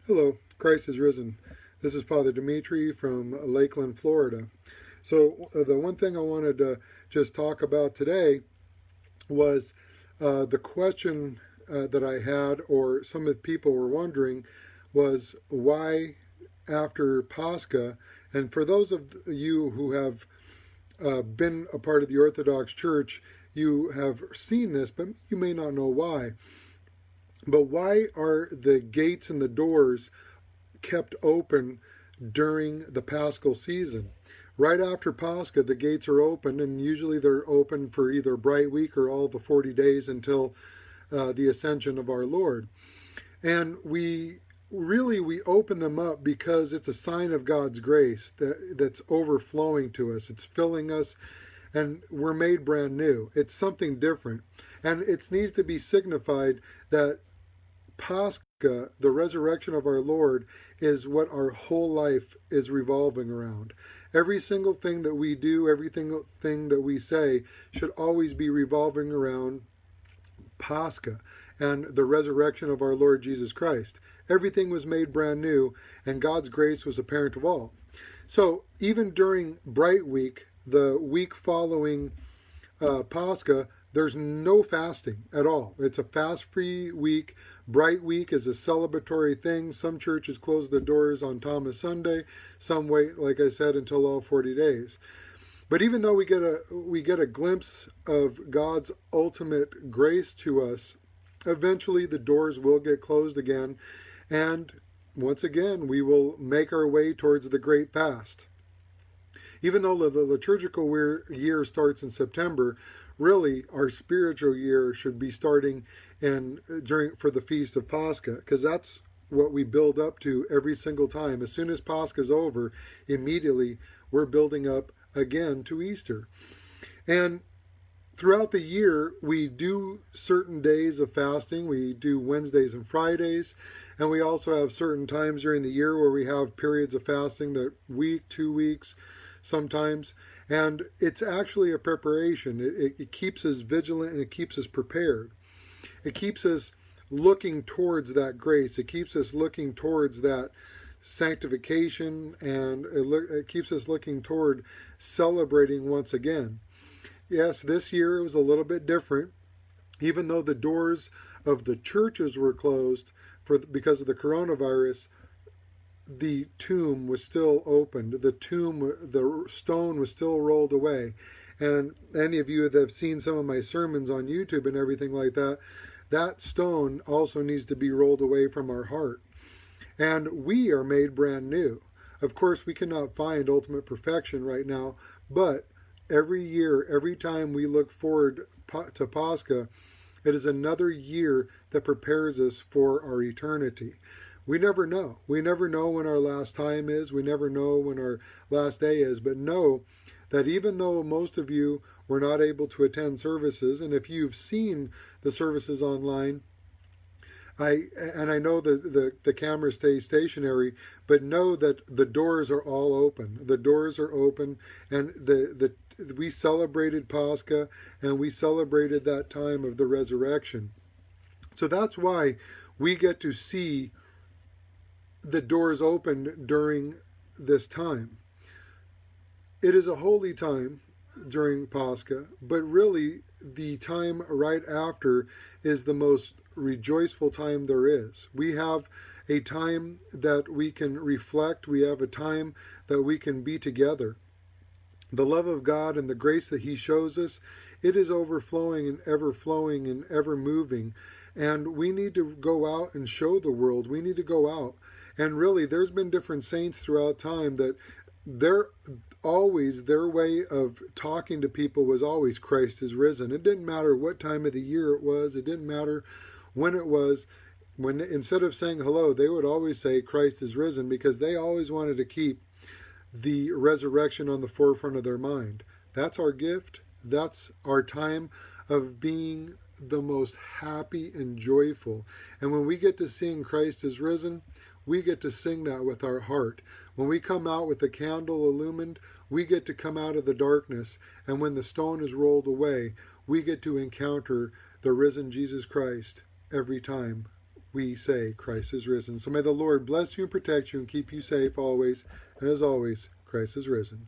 Hello, Christ is risen. This is Father Dimitri from Lakeland, Florida. So, the one thing I wanted to just talk about today was the question that I had, or some of the people were wondering, was why after Pascha, and for those of you who have been a part of the Orthodox Church, you have seen this, but you may not know why. But why are the gates and the doors kept open during the Paschal season? Right after Pascha, the gates are open, and usually they're open for either Bright Week or all the 40 days until the Ascension of our Lord. And we open them up because it's a sign of God's grace that's overflowing to us. It's filling us, and we're made brand new. It's something different. And it needs to be signified that Pascha, the resurrection of our Lord, is what our whole life is revolving around. Every single thing that we do, every single thing that we say should always be revolving around Pascha and the resurrection of our Lord Jesus Christ. Everything was made brand new, and God's grace was apparent to all. So even during Bright Week, the week following Pascha, there's no fasting at all. It's a fast-free week. Bright Week is a celebratory thing. Some churches close the doors on Thomas Sunday. Some wait, like I said, until all 40 days. But even though we get a glimpse of God's ultimate grace to us, eventually the doors will get closed again, and once again we will make our way towards the Great Fast. Even though the liturgical year starts in September, really our spiritual year should be starting for the Feast of Pascha, because that's what we build up to every single time. As soon as Pascha is over, immediately we're building up again to Easter. And throughout the year, we do certain days of fasting. We do Wednesdays and Fridays, and we also have certain times during the year where we have periods of fasting, that week, 2 weeks, sometimes. And it's actually a preparation. It keeps us vigilant, and it keeps us prepared. It keeps us looking towards that grace. It keeps us looking towards that sanctification, and it keeps us looking toward celebrating once again. Yes, this year it was a little bit different. Even though the doors of the churches were closed because of the coronavirus, the tomb was still opened. The stone was still rolled away. And any of you that have seen some of my sermons on YouTube and everything like that, that stone also needs to be rolled away from our heart. And we are made brand new. Of course, we cannot find ultimate perfection right now, but every year, every time we look forward to Pascha, it is another year that prepares us for our eternity. We never know. We never know when our last time is. We never know when our last day is. But know that even though most of you were not able to attend services, and if you've seen the services online, I know that the camera stays stationary, but know that the doors are all open. The doors are open, and we celebrated Pascha, and we celebrated that time of the resurrection. So that's why we get to see the doors opened during this time. It is a holy time during Pascha, but really the time right after is the most rejoiceful time there is. We have a time that we can reflect. We have a time that we can be together. The love of God and the grace that He shows us, it is overflowing and ever moving. And we need to go out and show the world. We need to go out. And really, there's been different saints throughout time that their way of talking to people was always Christ is risen. It didn't matter what time of the year it was. It didn't matter when it was. When instead of saying hello, they would always say Christ is risen, because they always wanted to keep the resurrection on the forefront of their mind. That's our gift. That's our time of being the most happy and joyful. And when we get to sing Christ is risen, we get to sing that with our heart. When we come out with the candle illumined, we get to come out of the darkness. And when the stone is rolled away, we get to encounter the risen Jesus Christ every time we say Christ is risen. So may the Lord bless you and protect you and keep you safe always. And as always, Christ is risen.